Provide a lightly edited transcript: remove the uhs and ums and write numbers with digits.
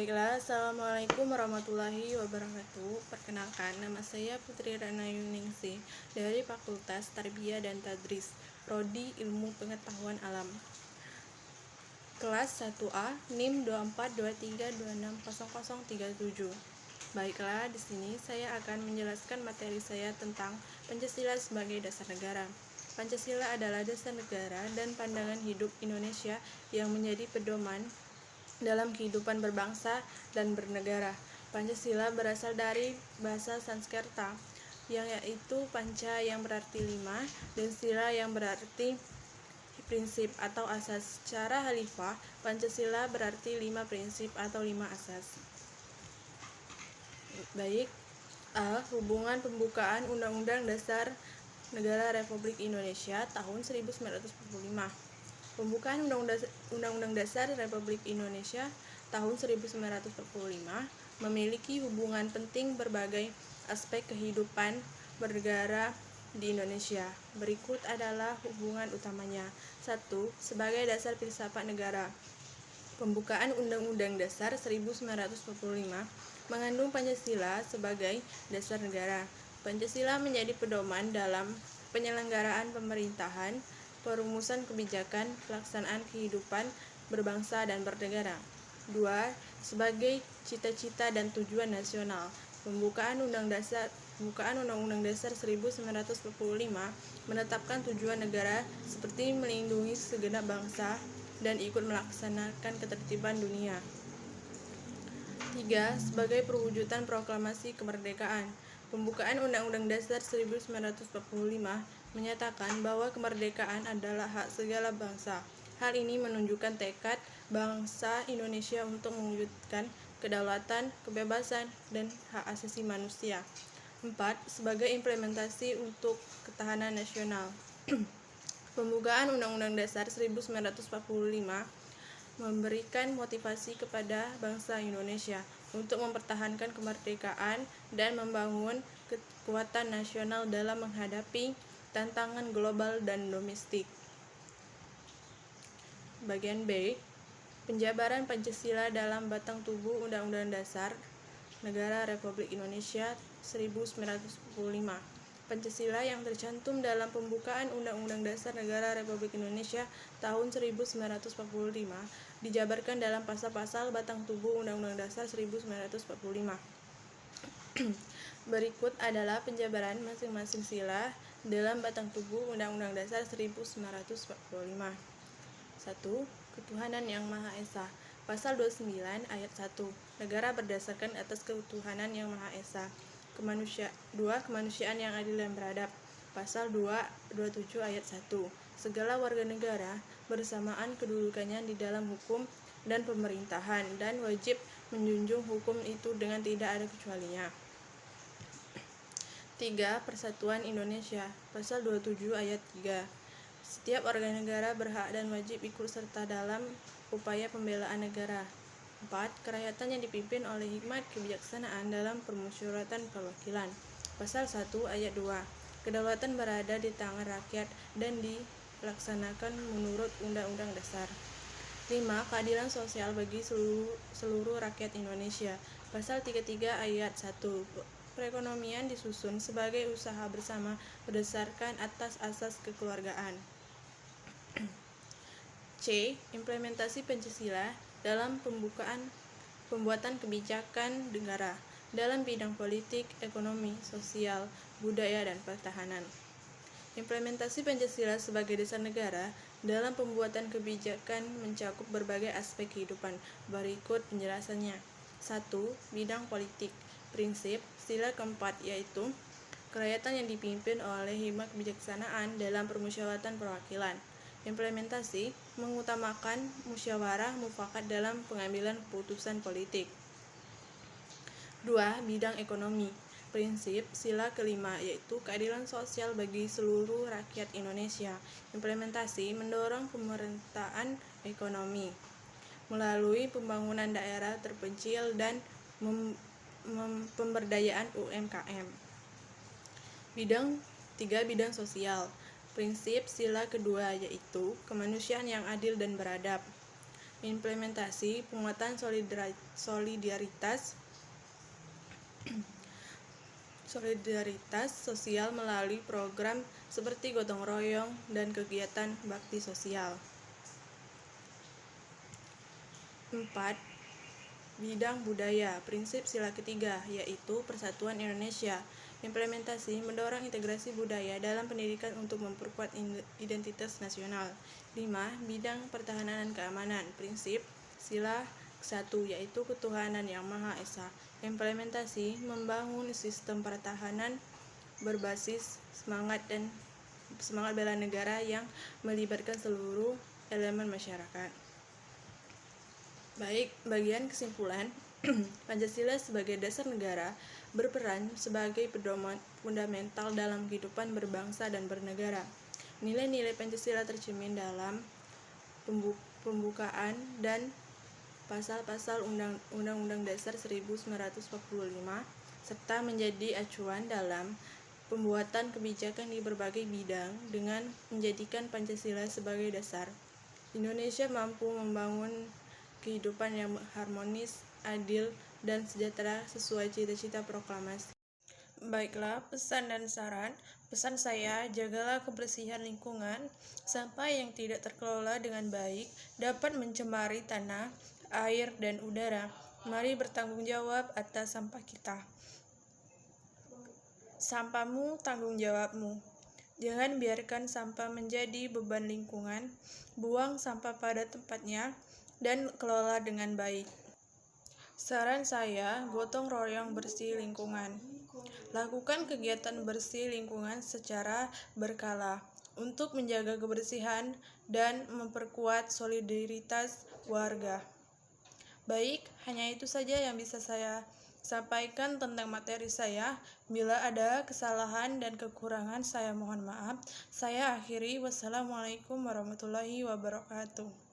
Baiklah, Assalamualaikum warahmatullahi wabarakatuh. Perkenalkan, nama saya Putri Rana Yuningsih dari Fakultas Tarbiyah dan Tadris, Prodi Ilmu Pengetahuan Alam. Kelas 1A, NIM 2423260037. Baiklah, di sini saya akan menjelaskan materi saya tentang Pancasila sebagai dasar negara. Pancasila adalah dasar negara dan pandangan hidup Indonesia yang menjadi pedoman dalam kehidupan berbangsa dan bernegara. Pancasila berasal dari bahasa Sanskerta, yang yaitu panca yang berarti 5 dan sila yang berarti prinsip atau asas. Secara halifa, Pancasila berarti 5 prinsip atau 5 asas. Baik, A. Hubungan pembukaan Undang-Undang Dasar Negara Republik Indonesia tahun 1945. Pembukaan Undang-Undang Dasar Republik Indonesia tahun 1945 memiliki hubungan penting berbagai aspek kehidupan bernegara di Indonesia. Berikut adalah hubungan utamanya. 1. Sebagai dasar filsafat negara. Pembukaan Undang-Undang Dasar 1945 mengandung Pancasila sebagai dasar negara. Pancasila menjadi pedoman dalam penyelenggaraan pemerintahan, perumusan kebijakan, pelaksanaan kehidupan berbangsa dan bernegara. 2. Sebagai cita-cita dan tujuan nasional. Pembukaan Undang-Undang Dasar 1945 menetapkan tujuan negara seperti melindungi segenap bangsa dan ikut melaksanakan ketertiban dunia. 3. Sebagai perwujudan proklamasi kemerdekaan. Pembukaan Undang-Undang Dasar 1945 menyatakan bahwa kemerdekaan adalah hak segala bangsa. Hal ini menunjukkan tekad bangsa Indonesia untuk mewujudkan kedaulatan, kebebasan, dan hak asasi manusia. 4. Sebagai implementasi untuk ketahanan nasional. Pembukaan Undang-Undang Dasar 1945 memberikan motivasi kepada bangsa Indonesia untuk mempertahankan kemerdekaan dan membangun kekuatan nasional dalam menghadapi tantangan global dan domestik. Bagian B. Penjabaran Pancasila dalam batang tubuh Undang-Undang Dasar Negara Republik Indonesia 1945. Pancasila yang tercantum dalam pembukaan Undang-Undang Dasar Negara Republik Indonesia tahun 1945 dijabarkan dalam pasal-pasal batang tubuh Undang-Undang Dasar 1945. Berikut adalah penjabaran masing-masing sila dalam batang tubuh Undang-Undang Dasar 1945. 1. Ketuhanan yang Maha Esa. Pasal 29 ayat 1. Negara berdasarkan atas ketuhanan yang Maha Esa. 2. Kemanusiaan yang adil dan beradab. Pasal 27 ayat 1. Segala warga negara bersamaan kedudukannya di dalam hukum dan pemerintahan dan wajib menjunjung hukum itu dengan tidak ada kecualinya. 3. Persatuan Indonesia. Pasal 27 ayat 3. Setiap warga negara berhak dan wajib ikut serta dalam upaya pembelaan negara. 4. Kerakyatan yang dipimpin oleh hikmat kebijaksanaan dalam permusyawaratan perwakilan. Pasal 1 ayat 2. Kedaulatan berada di tangan rakyat dan dilaksanakan menurut Undang-Undang Dasar. 5. Keadilan sosial bagi seluruh rakyat Indonesia. Pasal 33 ayat 1. Perekonomian disusun sebagai usaha bersama berdasarkan atas asas kekeluargaan. C. Implementasi Pancasila dalam pembuatan kebijakan negara dalam bidang politik, ekonomi, sosial, budaya, dan pertahanan. Implementasi Pancasila sebagai dasar negara dalam pembuatan kebijakan mencakup berbagai aspek kehidupan. Berikut penjelasannya. 1. Bidang politik. Prinsip sila keempat yaitu kerakyatan yang dipimpin oleh hikmat kebijaksanaan dalam permusyawaratan perwakilan. Implementasi mengutamakan musyawarah mufakat dalam pengambilan keputusan politik. 2. Bidang ekonomi. Prinsip sila kelima yaitu keadilan sosial bagi seluruh rakyat Indonesia. Implementasi mendorong pemerataan ekonomi melalui pembangunan daerah terpencil dan pemberdayaan UMKM. 3. Bidang sosial. Prinsip sila kedua yaitu kemanusiaan yang adil dan beradab. Implementasi penguatan solidaritas sosial melalui program seperti gotong royong dan kegiatan bakti sosial. 4. Bidang budaya, prinsip sila ketiga, yaitu Persatuan Indonesia. Implementasi mendorong integrasi budaya dalam pendidikan untuk memperkuat identitas nasional. 5. Bidang pertahanan dan keamanan, prinsip sila 1, yaitu ketuhanan yang Maha Esa. Implementasi membangun sistem pertahanan berbasis semangat bela negara yang melibatkan seluruh elemen masyarakat. Baik, bagian kesimpulan, Pancasila sebagai dasar negara berperan sebagai pedoman fundamental dalam kehidupan berbangsa dan bernegara. Nilai-nilai Pancasila tercermin dalam pembukaan dan pasal-pasal Undang-Undang Dasar 1945 serta menjadi acuan dalam pembuatan kebijakan di berbagai bidang. Dengan menjadikan Pancasila sebagai dasar, Indonesia mampu membangun kehidupan yang harmonis, adil, dan sejahtera sesuai cita-cita proklamasi. Baiklah, pesan dan saran. Pesan saya, jagalah kebersihan lingkungan. Sampah yang tidak terkelola dengan baik dapat mencemari tanah, air, dan udara. Mari bertanggung jawab atas sampah kita. Sampahmu tanggung jawabmu. Jangan biarkan sampah menjadi beban lingkungan. Buang sampah pada tempatnya dan kelola dengan baik. Saran saya, gotong royong bersih lingkungan. Lakukan kegiatan bersih lingkungan secara berkala untuk menjaga kebersihan dan memperkuat solidaritas warga. Baik, hanya itu saja yang bisa saya sampaikan tentang materi saya. Bila ada kesalahan dan kekurangan, saya mohon maaf. Saya akhiri. Wassalamualaikum warahmatullahi wabarakatuh.